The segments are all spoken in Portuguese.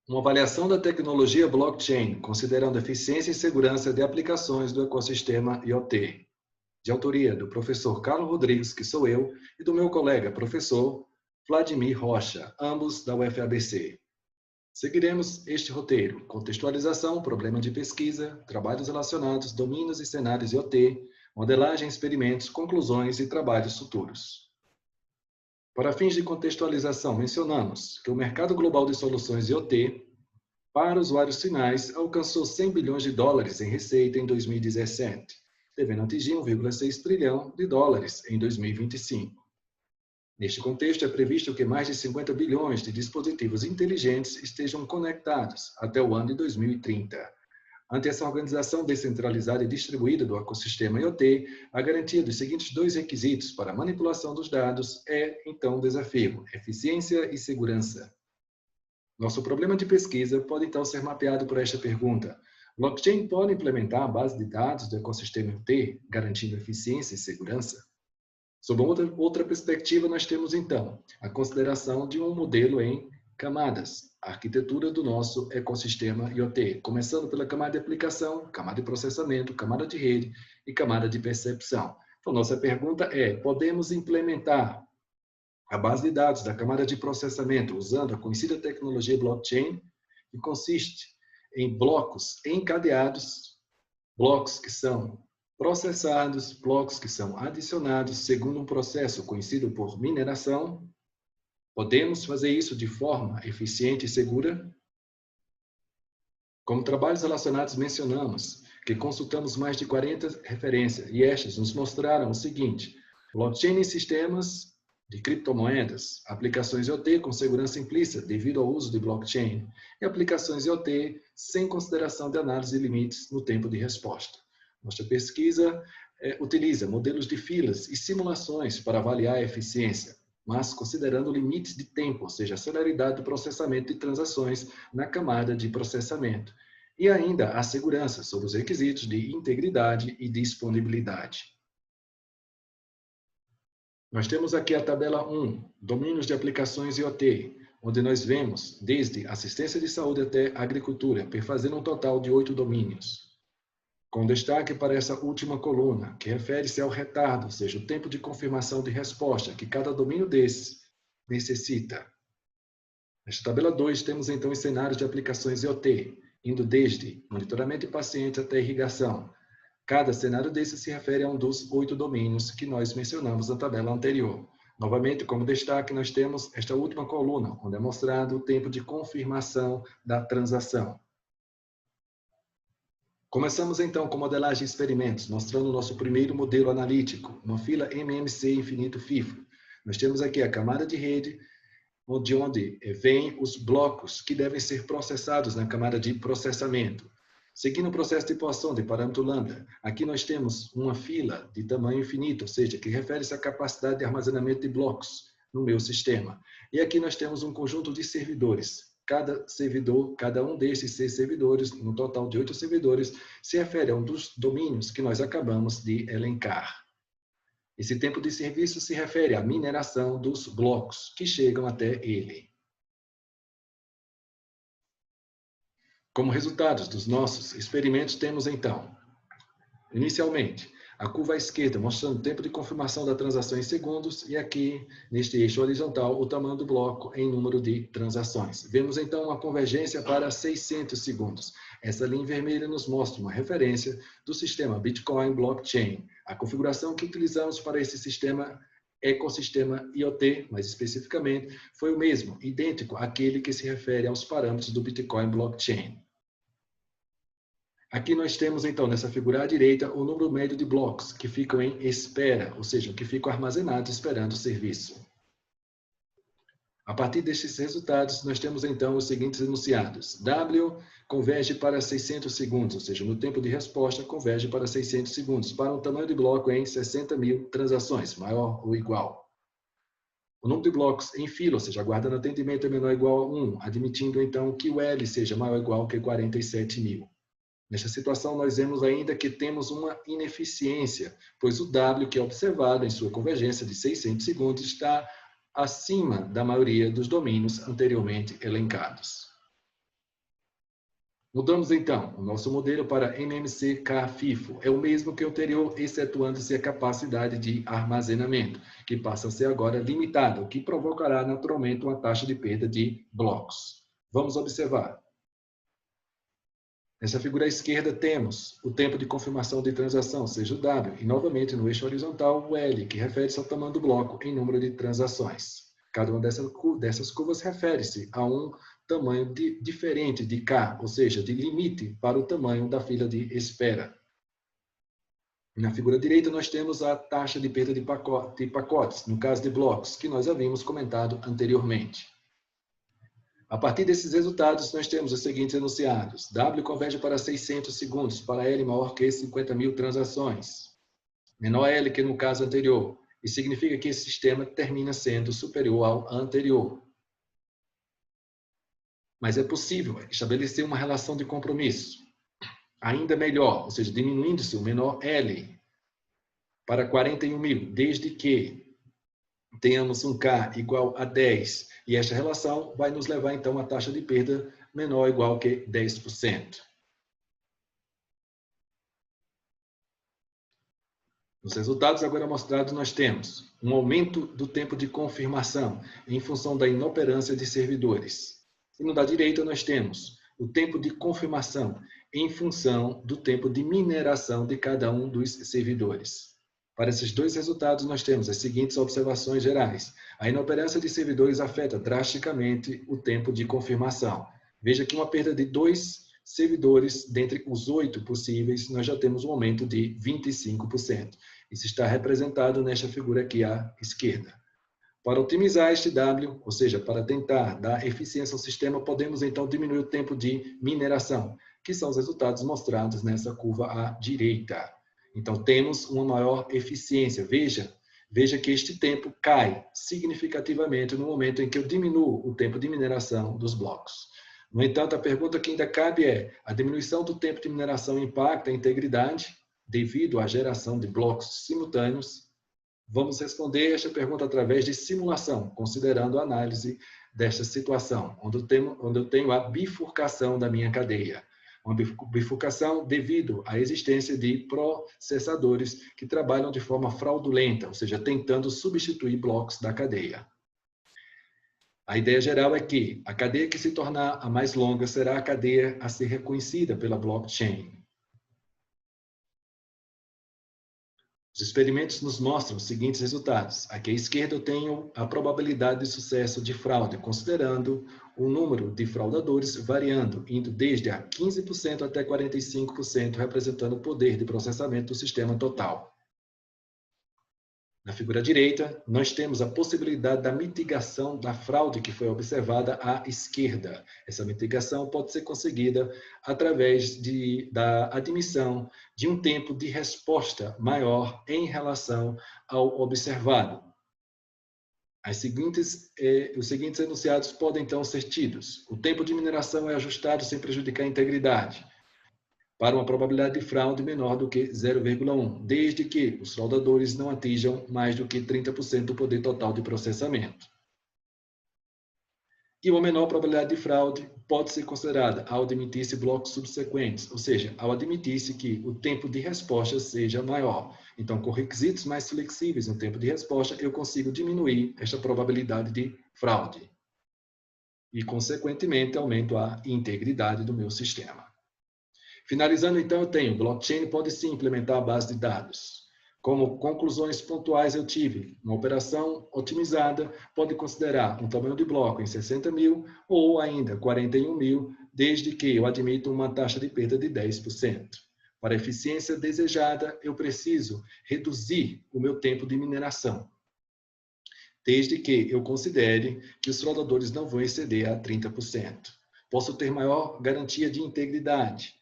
Uma avaliação da tecnologia blockchain, considerando eficiência e segurança de aplicações do ecossistema IoT. De autoria do professor Carlos Rodrigues, que sou eu, e do meu colega professor Vladimir Rocha, ambos da UFABC. Seguiremos este roteiro: contextualização, problema de pesquisa, trabalhos relacionados, domínios e cenários IoT, modelagem, experimentos, conclusões e trabalhos futuros. Para fins de contextualização, mencionamos que o mercado global de soluções IoT para usuários finais alcançou 100 bilhões de dólares em receita em 2017, devendo atingir 1,6 trilhão de dólares em 2025. Neste contexto, é previsto que mais de 50 bilhões de dispositivos inteligentes estejam conectados até o ano de 2030. Ante essa organização descentralizada e distribuída do ecossistema IoT, a garantia dos seguintes dois requisitos para a manipulação dos dados é, então, um desafio: eficiência e segurança. Nosso problema de pesquisa pode, então, ser mapeado por esta pergunta: blockchain pode implementar a base de dados do ecossistema IoT, garantindo eficiência e segurança? Sob outra perspectiva, nós temos, então, a consideração de um modelo em camadas, a arquitetura do nosso ecossistema IoT, começando pela camada de aplicação, camada de processamento, camada de rede e camada de percepção. Então, nossa pergunta é: podemos implementar a base de dados da camada de processamento usando a conhecida tecnologia blockchain, que consiste em blocos encadeados, blocos que são processados, blocos que são adicionados segundo um processo conhecido por mineração? Podemos fazer isso de forma eficiente e segura? Como trabalhos relacionados mencionamos que consultamos mais de 40 referências e estas nos mostraram o seguinte: blockchain em sistemas de criptomoedas, aplicações IoT com segurança implícita devido ao uso de blockchain e aplicações IoT sem consideração de análise de limites no tempo de resposta. Nossa pesquisa utiliza modelos de filas e simulações para avaliar a eficiência, mas considerando limites de tempo, ou seja, a celeridade do processamento de transações na camada de processamento, e ainda a segurança sobre os requisitos de integridade e disponibilidade. Nós temos aqui a tabela 1, domínios de aplicações IoT, onde nós vemos desde assistência de saúde até agricultura, perfazendo um total de 8 domínios. Com destaque para essa última coluna, que refere-se ao retardo, ou seja, o tempo de confirmação de resposta que cada domínio desses necessita. Nesta tabela 2, temos então os cenários de aplicações IoT, indo desde monitoramento de pacientes até irrigação. Cada cenário desse se refere a um dos 8 domínios que nós mencionamos na tabela anterior. Novamente, como destaque, nós temos esta última coluna, onde é mostrado o tempo de confirmação da transação. Começamos então com modelagem de experimentos, mostrando o nosso primeiro modelo analítico, uma fila MMC infinito FIFO. Nós temos aqui a camada de rede, de onde vêm os blocos que devem ser processados na camada de processamento. Seguindo o processo de Poisson de parâmetro lambda, aqui nós temos uma fila de tamanho infinito, ou seja, que refere-se à capacidade de armazenamento de blocos no meu sistema. E aqui nós temos um conjunto de servidores. Cada servidor, cada um desses 6 servidores, no total de 8 servidores, se refere a um dos domínios que nós acabamos de elencar. Esse tempo de serviço se refere à mineração dos blocos que chegam até ele. Como resultados dos nossos experimentos, temos então, inicialmente, a curva à esquerda mostrando o tempo de confirmação da transação em segundos e aqui, neste eixo horizontal, o tamanho do bloco em número de transações. Vemos então uma convergência para 600 segundos. Essa linha vermelha nos mostra uma referência do sistema Bitcoin Blockchain. A configuração que utilizamos para esse sistema, ecossistema IoT, mais especificamente, foi o mesmo, idêntico àquele que se refere aos parâmetros do Bitcoin Blockchain. Aqui nós temos, então, nessa figura à direita, o número médio de blocos que ficam em espera, ou seja, que ficam armazenados esperando o serviço. A partir destes resultados, nós temos, então, os seguintes enunciados. W converge para 600 segundos, ou seja, no tempo de resposta, converge para 600 segundos, para um tamanho de bloco em 60.000 transações, maior ou igual. O número de blocos em fila, ou seja, aguardando atendimento é menor ou igual a 1, admitindo, então, que o L seja maior ou igual que 47.000. Nesta situação, nós vemos ainda que temos uma ineficiência, pois o W, que é observado em sua convergência de 600 segundos, está acima da maioria dos domínios anteriormente elencados. Mudamos então o nosso modelo para MMC-K-FIFO. É o mesmo que o anterior, excetuando-se a capacidade de armazenamento, que passa a ser agora limitada, o que provocará naturalmente uma taxa de perda de blocos. Vamos observar. Nessa figura à esquerda temos o tempo de confirmação de transação, seja o W, e novamente no eixo horizontal o L, que refere-se ao tamanho do bloco em número de transações. Cada uma dessas curvas refere-se a um tamanho diferente de K, ou seja, de limite para o tamanho da fila de espera. Na figura direita nós temos a taxa de perda de pacotes, no caso de blocos, que nós havíamos comentado anteriormente. A partir desses resultados, nós temos os seguintes enunciados. W converge para 600 segundos, para L maior que 50.000 transações. Menor L que no caso anterior. E significa que esse sistema termina sendo superior ao anterior. Mas é possível estabelecer uma relação de compromisso ainda melhor, ou seja, diminuindo-se o menor L para 41.000, desde que tenhamos um K igual a 10, e esta relação vai nos levar então a taxa de perda menor ou igual que 10%. Nos resultados agora mostrados nós temos um aumento do tempo de confirmação em função da inoperância de servidores. E no da direita nós temos o tempo de confirmação em função do tempo de mineração de cada um dos servidores. Para esses dois resultados, nós temos as seguintes observações gerais. A inoperância de servidores afeta drasticamente o tempo de confirmação. Veja que uma perda de 2 servidores, dentre os 8 possíveis, nós já temos um aumento de 25%. Isso está representado nesta figura aqui à esquerda. Para otimizar este W, ou seja, para tentar dar eficiência ao sistema, podemos então diminuir o tempo de mineração, que são os resultados mostrados nessa curva à direita. Então, temos uma maior eficiência. Veja que este tempo cai significativamente no momento em que eu diminuo o tempo de mineração dos blocos. No entanto, a pergunta que ainda cabe é: a diminuição do tempo de mineração impacta a integridade devido à geração de blocos simultâneos? Vamos responder esta pergunta através de simulação, considerando a análise desta situação, onde eu tenho a bifurcação da minha cadeia. Uma bifurcação devido à existência de processadores que trabalham de forma fraudulenta, ou seja, tentando substituir blocos da cadeia. A ideia geral é que a cadeia que se tornar a mais longa será a cadeia a ser reconhecida pela blockchain. Os experimentos nos mostram os seguintes resultados. Aqui à esquerda eu tenho a probabilidade de sucesso de fraude, considerando o número de fraudadores variando, indo desde a 15% até 45%, representando o poder de processamento do sistema total. Na figura direita, nós temos a possibilidade da mitigação da fraude que foi observada à esquerda. Essa mitigação pode ser conseguida através da admissão de um tempo de resposta maior em relação ao observado. Os seguintes enunciados podem então ser tidos. O tempo de mineração é ajustado sem prejudicar a integridade, para uma probabilidade de fraude menor do que 0,1, desde que os fraudadores não atinjam mais do que 30% do poder total de processamento. E uma menor probabilidade de fraude pode ser considerada ao admitir-se blocos subsequentes, ou seja, ao admitir-se que o tempo de resposta seja maior. Então, com requisitos mais flexíveis no tempo de resposta, eu consigo diminuir esta probabilidade de fraude. E, consequentemente, aumento a integridade do meu sistema. Finalizando, então, eu tenho: blockchain pode sim implementar a base de dados. Como conclusões pontuais eu tive: uma operação otimizada pode considerar um tamanho de bloco em 60.000 ou ainda 41.000, desde que eu admita uma taxa de perda de 10%. Para a eficiência desejada, eu preciso reduzir o meu tempo de mineração, desde que eu considere que os fraudadores não vão exceder a 30%. Posso ter maior garantia de integridade,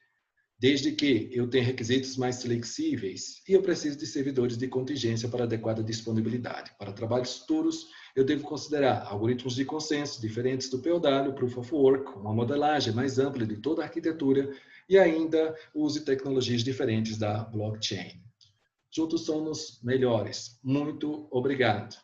desde que eu tenha requisitos mais flexíveis e eu preciso de servidores de contingência para adequada disponibilidade. Para trabalhos futuros, eu devo considerar algoritmos de consenso diferentes do POW, Proof of Work, uma modelagem mais ampla de toda a arquitetura e ainda use tecnologias diferentes da blockchain. Juntos somos melhores. Muito obrigado.